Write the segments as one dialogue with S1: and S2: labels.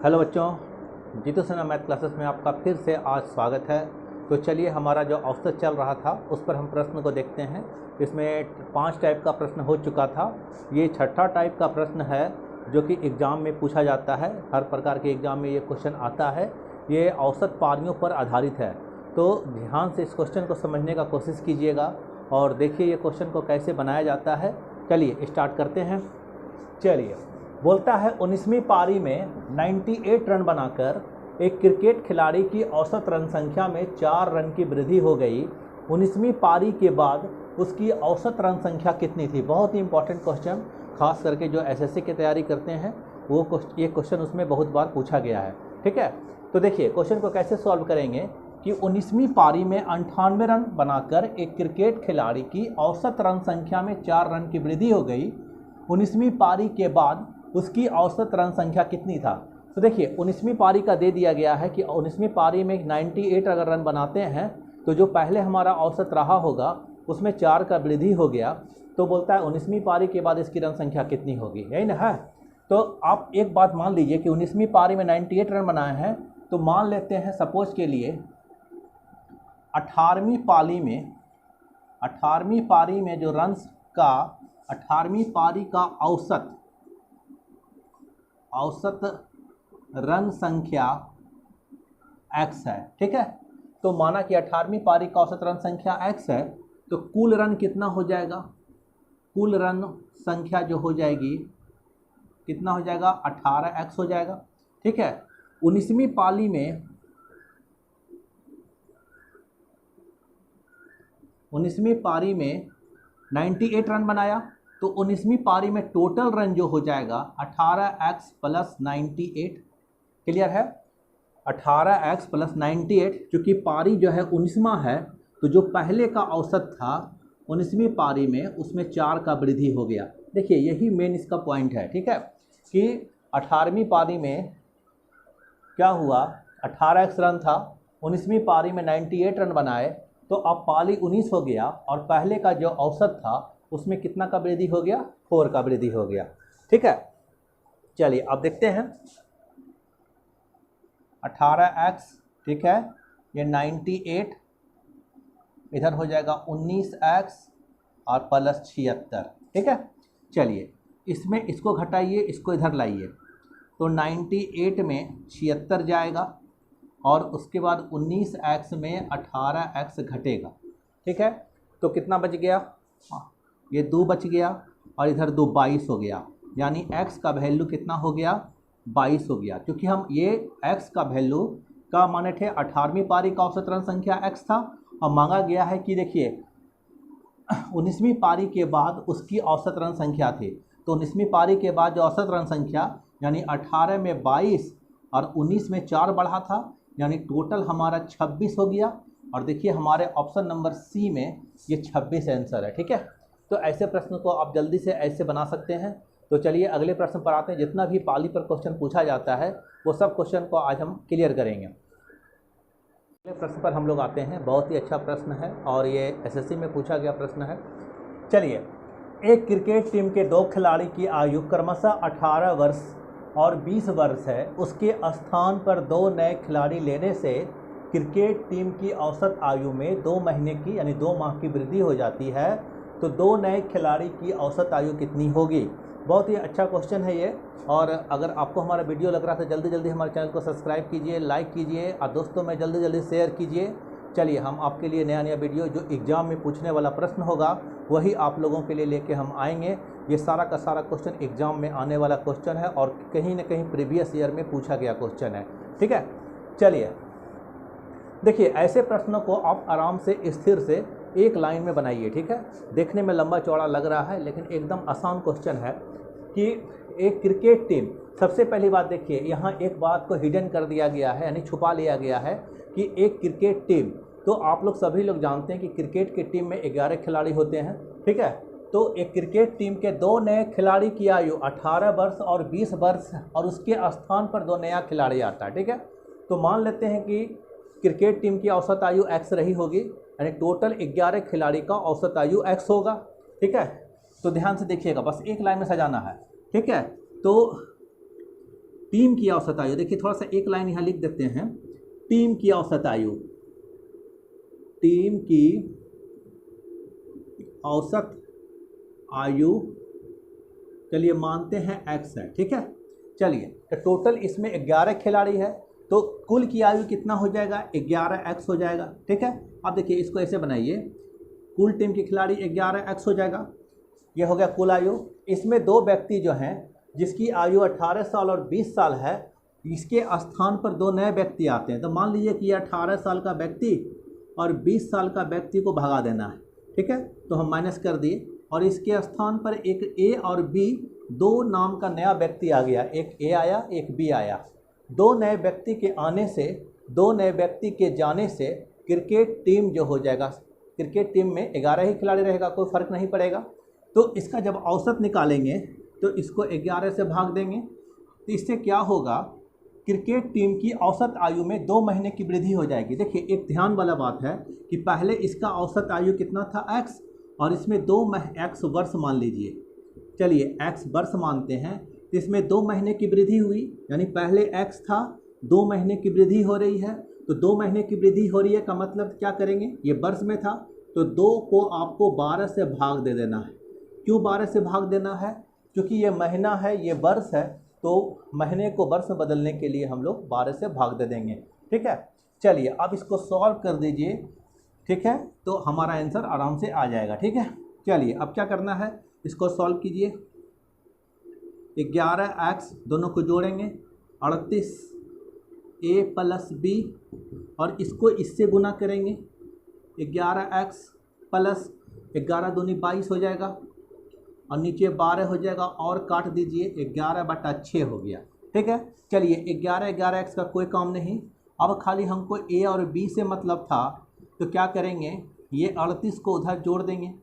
S1: Hello बच्चों, Jitu Sinha math classes में आपका फिर से आज स्वागत है। तो चलिए, हमारा जो औसत चल रहा था उस पर हम प्रश्न को देखते हैं। इसमें 5 टाइप का प्रश्न हो चुका था। ये छठा टाइप का प्रश्न है जो कि एग्ज़ाम में पूछा जाता है। हर प्रकार के एग्ज़ाम में ये क्वेश्चन आता है। ये औसत पारियों पर आधारित है, तो ध्यान से इस क्वेश्चन को समझने का कोशिश कीजिएगा और देखिए ये क्वेश्चन को कैसे बनाया जाता है। चलिए स्टार्ट करते हैं। चलिए, बोलता है 19वीं पारी में 98 रन बनाकर एक क्रिकेट खिलाड़ी की औसत रन संख्या में 4 रन की वृद्धि हो गई। 19वीं पारी के बाद उसकी औसत रन संख्या कितनी थी। बहुत ही इंपॉर्टेंट क्वेश्चन, खास करके जो एसएससी की तैयारी करते हैं वो ये क्वेश्चन उसमें बहुत बार पूछा गया है। ठीक है, तो देखिए क्वेश्चन को कैसे सॉल्व करेंगे कि 19वीं पारी में 98 रन बनाकर एक क्रिकेट खिलाड़ी की औसत रन संख्या में 4 रन की वृद्धि हो गई। 19वीं पारी के बाद उसकी औसत रन संख्या कितनी था। तो देखिए 19वीं पारी का दे दिया गया है कि 19वीं पारी में 98 अगर रन बनाते हैं तो जो पहले हमारा औसत रहा होगा उसमें 4 का वृद्धि हो गया। तो बोलता है 19वीं पारी के बाद इसकी रन संख्या कितनी होगी, यही ना है। तो आप एक बात मान लीजिए कि 19वीं पारी में 98 रन बनाए हैं, तो मान लेते हैं सपोज के लिए 18वीं पारी में जो रन्स का 18वीं पारी का औसत रन संख्या x है। ठीक है, तो माना कि 18वीं पारी का औसत रन संख्या x है, तो कुल रन कितना हो जाएगा। कुल रन संख्या जो हो जाएगी कितना हो जाएगा, 18x हो जाएगा। ठीक है, 19वीं पारी में 98 रन बनाया, तो 19वीं पारी में टोटल रन जो हो जाएगा 18x प्लस 98। क्लियर है, 18x प्लस 98। चूँकि पारी जो है 19वां है, तो जो पहले का औसत था 19वीं पारी में उसमें 4 का वृद्धि हो गया। देखिए यही मेन इसका पॉइंट है। ठीक है, कि 18वीं पारी में क्या हुआ, 18x रन था, 19वीं पारी में 98 रन बनाए, तो अब पारी 19 हो गया और पहले का जो औसत था उसमें कितना का वृद्धि हो गया, 4 का वृद्धि हो गया। ठीक है, चलिए अब देखते हैं 18x। ठीक है, ये 98 इधर हो जाएगा 19x और प्लस 76। ठीक है, चलिए इसमें इसको घटाइए, इसको इधर लाइए, तो 98 में 76 जाएगा और उसके बाद 19x में 18x घटेगा। ठीक है, तो कितना बच गया, ये 2 बच गया और इधर 2 22 हो गया। यानी x का वैल्यू कितना हो गया, 22 हो गया। क्योंकि हम ये x का वैल्यू का माने थे 18वीं पारी का औसत रन संख्या x था, और मांगा गया है कि देखिए 19वीं पारी के बाद उसकी औसत रन संख्या थी। तो 19वीं पारी के बाद जो औसत रन संख्या यानी 18 में 22 और 19 में 4 बढ़ा था, यानी टोटल हमारा 26 हो गया। और देखिए हमारे ऑप्शन नंबर सी में ये 26 आंसर है। ठीक है, तो ऐसे प्रश्न को आप जल्दी से ऐसे बना सकते हैं। तो चलिए अगले प्रश्न पर आते हैं। जितना भी पाली पर क्वेश्चन पूछा जाता है वो सब क्वेश्चन को आज हम क्लियर करेंगे। अगले प्रश्न पर हम लोग आते हैं। बहुत ही अच्छा प्रश्न है और ये एसएससी में पूछा गया प्रश्न है। चलिए, एक क्रिकेट टीम के 2 खिलाड़ी की आयु क्रमशः 18 वर्ष और 20 वर्ष है। उसके स्थान पर 2 नए खिलाड़ी लेने से क्रिकेट टीम की औसत आयु में 2 महीने की यानी 2 माह की वृद्धि हो जाती है। तो 2 नए खिलाड़ी की औसत आयु कितनी होगी। बहुत ही अच्छा क्वेश्चन है ये। और अगर आपको हमारा वीडियो लग रहा है तो जल्दी जल्दी हमारे चैनल को सब्सक्राइब कीजिए, लाइक कीजिए और दोस्तों में जल्दी जल्दी शेयर कीजिए। चलिए हम आपके लिए नया नया वीडियो जो एग्ज़ाम में पूछने वाला प्रश्न होगा वही आप लोगों के लिए लेके हम आएंगे। ये सारा का सारा क्वेश्चन एग्ज़ाम में आने वाला क्वेश्चन है और कहीं ना कहीं प्रीवियस ईयर में पूछा गया क्वेश्चन है। ठीक है, चलिए देखिए ऐसे प्रश्नों को आप आराम से स्थिर से एक लाइन में बनाइए। ठीक है, देखने में लंबा चौड़ा लग रहा है लेकिन एकदम आसान क्वेश्चन है कि एक क्रिकेट टीम, सबसे पहली बात देखिए यहाँ एक बात को हिडन कर दिया गया है यानी छुपा लिया गया है कि एक क्रिकेट टीम, तो आप लोग सभी लोग जानते हैं कि क्रिकेट की टीम में 11 खिलाड़ी होते हैं। ठीक है, तो एक क्रिकेट टीम के 2 नए खिलाड़ी की आयु 18 वर्ष और 20 वर्ष और उसके स्थान पर 2 नया खिलाड़ी आता है। ठीक है, तो मान लेते हैं कि क्रिकेट टीम की औसत आयु x रही होगी, यानी टोटल 11 खिलाड़ी का औसत आयु x होगा। ठीक है, तो ध्यान से देखिएगा, बस एक लाइन में सजाना है। ठीक है, तो टीम की औसत आयु, देखिए थोड़ा सा एक लाइन यहाँ लिख देते हैं, टीम की औसत आयु, टीम की औसत आयु चलिए मानते हैं x है, ठीक है। चलिए तो टोटल इसमें 11 खिलाड़ी है, तो कुल की आयु कितना हो जाएगा, 11x हो जाएगा, ठीक है। अब देखिए इसको ऐसे बनाइए, कुल टीम के खिलाड़ी 11x हो जाएगा, ये हो गया कुल आयु। इसमें दो व्यक्ति जो हैं जिसकी आयु 18 साल और 20 साल है, इसके स्थान पर दो नए व्यक्ति आते हैं। तो मान लीजिए कि ये 18 साल का व्यक्ति और 20 साल का व्यक्ति को भगा देना है, ठीक है। तो हम माइनस कर दिए और इसके स्थान पर एक ए और बी दो नाम का नया व्यक्ति आ गया, एक ए आया एक बी आया। दो नए व्यक्ति के आने से, दो नए व्यक्ति के जाने से क्रिकेट टीम जो हो जाएगा, क्रिकेट टीम में 11 ही खिलाड़ी रहेगा, कोई फ़र्क नहीं पड़ेगा। तो इसका जब औसत निकालेंगे तो इसको 11 से भाग देंगे, तो इससे क्या होगा, क्रिकेट टीम की औसत आयु में 2 महीने की वृद्धि हो जाएगी। देखिए एक ध्यान वाला बात है कि पहले इसका औसत आयु कितना था x, और इसमें x वर्ष मान लीजिए, चलिए x वर्ष मानते हैं, तो इसमें 2 महीने की वृद्धि हुई, यानी पहले x था, 2 महीने की वृद्धि हो रही है। तो 2 महीने की वृद्धि हो रही है का मतलब क्या करेंगे, ये वर्ष में था तो 2 को आपको 12 से भाग दे देना है। क्यों 12 से भाग देना है, क्योंकि ये महीना है, ये वर्ष है, तो महीने को वर्ष में बदलने के लिए हम लोग 12 से भाग दे देंगे, ठीक है। चलिए अब इसको सॉल्व कर दीजिए, ठीक है, तो हमारा आंसर आराम से आ जाएगा, ठीक है। चलिए अब क्या करना है, इसको सॉल्व कीजिए, 11x दोनों को जोड़ेंगे, 38 a प्लस b, और इसको इससे गुना करेंगे, 11x प्लस 11 दूनी 22 हो जाएगा, और नीचे 12 हो जाएगा, और काट दीजिए, 11/6 हो गया, ठीक है। चलिए 11x का कोई काम नहीं, अब खाली हमको a और b से मतलब था, तो क्या करेंगे, ये 38 को उधर जोड़ देंगे,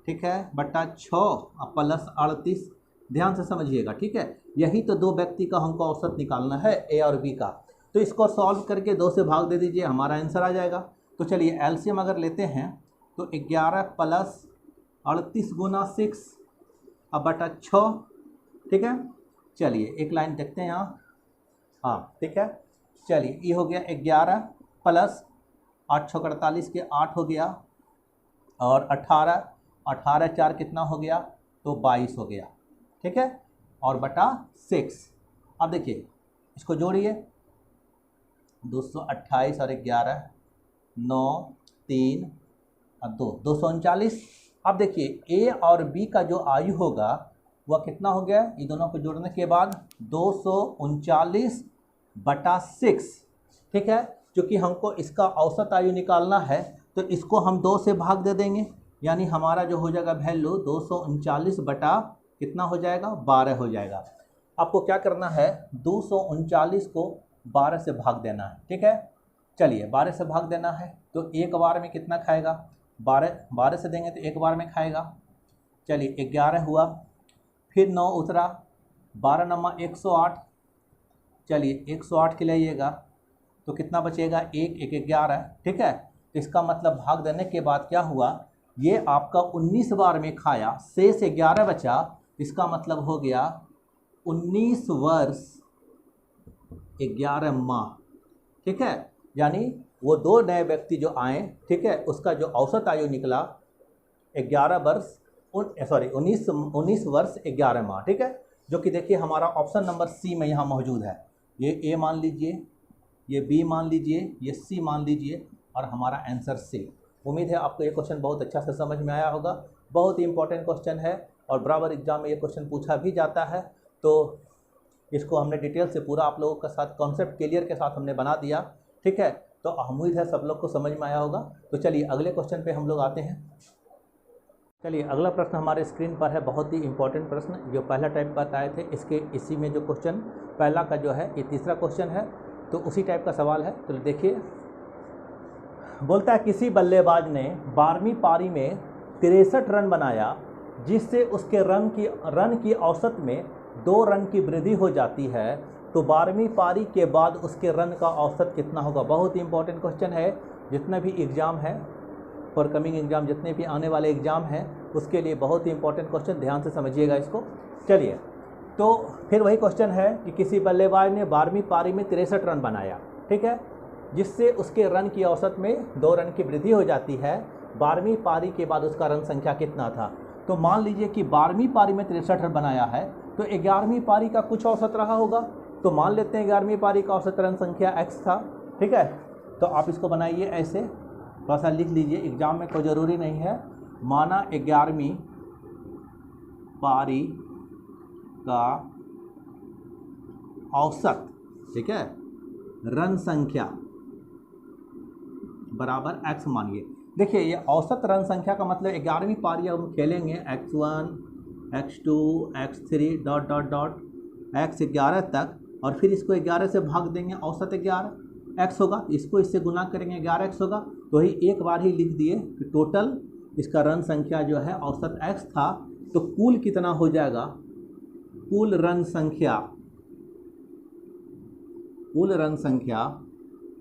S1: ठीक है, बटा 6 प्लस 38, ध्यान से समझिएगा, ठीक है। यही तो दो व्यक्ति का हमको औसत निकालना है, ए और बी का। तो इसको सॉल्व करके 2 से भाग दे दीजिए, हमारा आंसर आ जाएगा। तो चलिए एलसीएम अगर लेते हैं तो 11 प्लस 38 गुना 6 अब बटा 6, ठीक है। चलिए एक लाइन देखते हैं यहाँ, हाँ ठीक है। चलिए ये हो गया 11 प्लस 8 6 48 के 8 हो गया, और 18 4 कितना हो गया, तो 22 हो गया, ठीक है, और बटा 6। अब देखिए इसको जोड़िए, 228 और 11 9 3 और 2 239। अब देखिए ए और बी का जो आयु होगा वह कितना हो गया, ये दोनों को जोड़ने के बाद 239/6, ठीक है। क्योंकि हमको इसका औसत आयु निकालना है तो इसको हम 2 से भाग दे देंगे, यानी हमारा जो हो जाएगा वैल्यू 239 बटा कितना हो जाएगा, 12 हो जाएगा। आपको क्या करना है, 239 को 12 से भाग देना है, ठीक है। चलिए 12 से भाग देना है तो एक बार में कितना खाएगा, 12 से देंगे तो एक बार में खाएगा। चलिए 11 हुआ, फिर 9 उतरा, 12 नमा 108, चलिए 108 के लाइएगा तो कितना बचेगा, 1 1 11, ठीक है। तो इसका मतलब भाग देने के बाद क्या हुआ, ये आपका 19 बार में खाया, शेष 11 बचा, इसका मतलब हो गया 19 वर्ष 11 माह, ठीक है। यानी वो दो नए व्यक्ति जो आए, ठीक है, उसका जो औसत आयु निकला 19 वर्ष 11 माह, ठीक है। जो कि देखिए हमारा ऑप्शन नंबर सी में यहाँ मौजूद है। ये ए मान लीजिए, ये बी मान लीजिए, ये सी मान लीजिए, और हमारा आंसर सी। उम्मीद है आपको ये क्वेश्चन बहुत अच्छा से समझ में आया होगा। बहुत ही इंपॉर्टेंट क्वेश्चन है और बराबर एग्जाम में ये क्वेश्चन पूछा भी जाता है, तो इसको हमने डिटेल से पूरा आप लोगों के साथ कॉन्सेप्ट क्लियर के साथ हमने बना दिया, ठीक है। तो उम्मीद है सब लोग को समझ में आया होगा। तो चलिए अगले क्वेश्चन पे हम लोग आते हैं। चलिए अगला प्रश्न हमारे स्क्रीन पर है, बहुत ही इंपॉर्टेंट प्रश्न जो पहला टाइप बताए थे, इसी में जो क्वेश्चन पहला का जो है ये तीसरा क्वेश्चन है, तो उसी टाइप का सवाल है। तो देखिए, बोलता है किसी बल्लेबाज ने 12वीं पारी में 63 रन बनाया, जिससे उसके रन की औसत में 2 रन की वृद्धि हो जाती है, तो 12वीं पारी के बाद उसके रन का औसत कितना होगा। बहुत ही इंपॉर्टेंट क्वेश्चन है। जितने भी एग्ज़ाम है, फॉर कमिंग एग्ज़ाम, जितने भी आने वाले एग्ज़ाम हैं उसके लिए बहुत ही इंपॉर्टेंट क्वेश्चन, ध्यान से समझिएगा इसको। चलिए तो फिर वही क्वेश्चन है कि किसी बल्लेबाज ने 12वीं पारी में 63 रन बनाया, ठीक है, जिससे उसके रन की औसत में 2 रन की वृद्धि हो जाती है। 12वीं पारी के बाद उसका रन संख्या कितना था? तो मान लीजिए कि 12वीं पारी में 63 रन बनाया है, तो 11वीं पारी का कुछ औसत रहा होगा। तो मान लेते हैं 11वीं पारी का औसत रन संख्या x था, ठीक है। तो आप इसको बनाइए ऐसे, थोड़ा सा लिख लीजिए, एग्जाम में कोई ज़रूरी नहीं है। माना 11वीं पारी का औसत, ठीक है, रन संख्या बराबर x मानिए। देखिए ये औसत रन संख्या का मतलब 11वीं पारी हम खेलेंगे x1 x2 x3 dot dot dot x11 तक, और फिर इसको 11 से भाग देंगे, औसत 11 x होगा, इसको इससे गुना करेंगे 11x होगा। तो ही एक बार ही लिख दिए कि टोटल इसका रन संख्या जो है औसत x था, तो कुल कितना हो जाएगा? कुल रन संख्या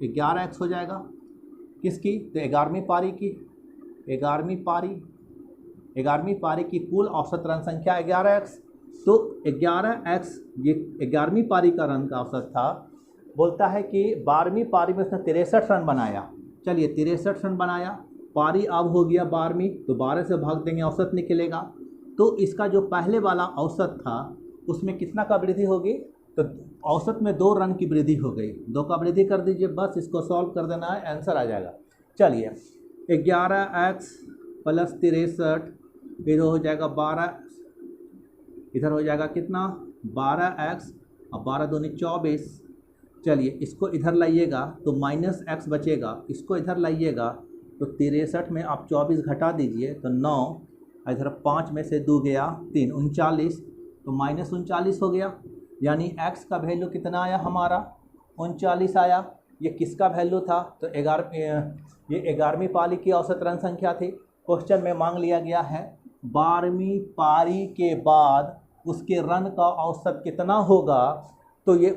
S1: 11x हो जाएगा। किसकी? तो 11वीं पारी की। 11वीं पारी की कुल औसत रन संख्या 11x। तो 11x ये 11वीं पारी का रन का औसत था। बोलता है कि 12वीं पारी में उसने 63 रन बनाया। चलिए 63 रन बनाया, पारी अब हो गया 12वीं, तो 12 से भाग देंगे, औसत निकलेगा। तो इसका जो पहले वाला औसत था उसमें कितना का वृद्धि होगी? तो औसत में 2 रन की वृद्धि हो गई। 2 का वृद्धि कर दीजिए, बस इसको सॉल्व कर देना है, आंसर आ जाएगा। चलिए 11x प्लस 63, इधर हो जाएगा 12, इधर हो जाएगा कितना? 12x, और 12 दूनी 24। चलिए इसको इधर लाइएगा तो माइनस x बचेगा, इसको इधर लाइएगा तो 63 में आप 24 घटा दीजिए तो 9, इधर 5 में से 2 गया 3, 39, तो माइनस 39 हो गया। यानी x का वैल्यू कितना आया हमारा? 39 आया। ये किसका वैल्यू था? तो ये 11वीं पारी की औसत रन संख्या थी। क्वेश्चन में मांग लिया गया है 12वीं पारी के बाद उसके रन का औसत कितना होगा। तो ये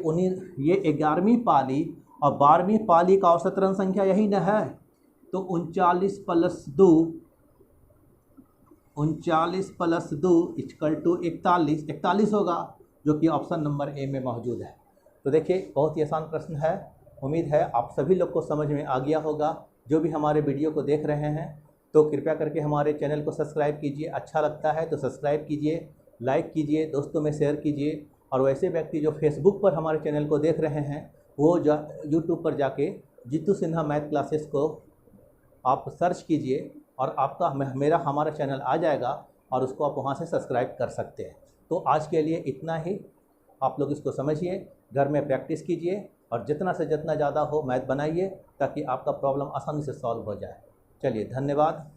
S1: 11वीं पारी और 12वीं पारी का औसत रन संख्या यही न है। तो 39 प्लस 2 इक्वल टू 41 होगा, जो कि ऑप्शन नंबर ए में मौजूद है। तो देखिए बहुत ही आसान प्रश्न है। उम्मीद है आप सभी लोग को समझ में आ गया होगा। जो भी हमारे वीडियो को देख रहे हैं तो कृपया करके हमारे चैनल को सब्सक्राइब कीजिए। अच्छा लगता है तो सब्सक्राइब कीजिए, लाइक कीजिए, दोस्तों में शेयर कीजिए। और वैसे व्यक्ति जो फेसबुक पर हमारे चैनल को देख रहे हैं वो यूट्यूब पर जाके जीतू सिन्हा मैथ क्लासेस को आप सर्च कीजिए और आपका हमारा चैनल आ जाएगा और उसको आप वहाँ से सब्सक्राइब कर सकते हैं। तो आज के लिए इतना ही। आप लोग इसको समझिए, घर में प्रैक्टिस कीजिए और जितना से जितना ज़्यादा हो मैथ बनाइए ताकि आपका प्रॉब्लम आसानी से सॉल्व हो जाए। चलिए धन्यवाद।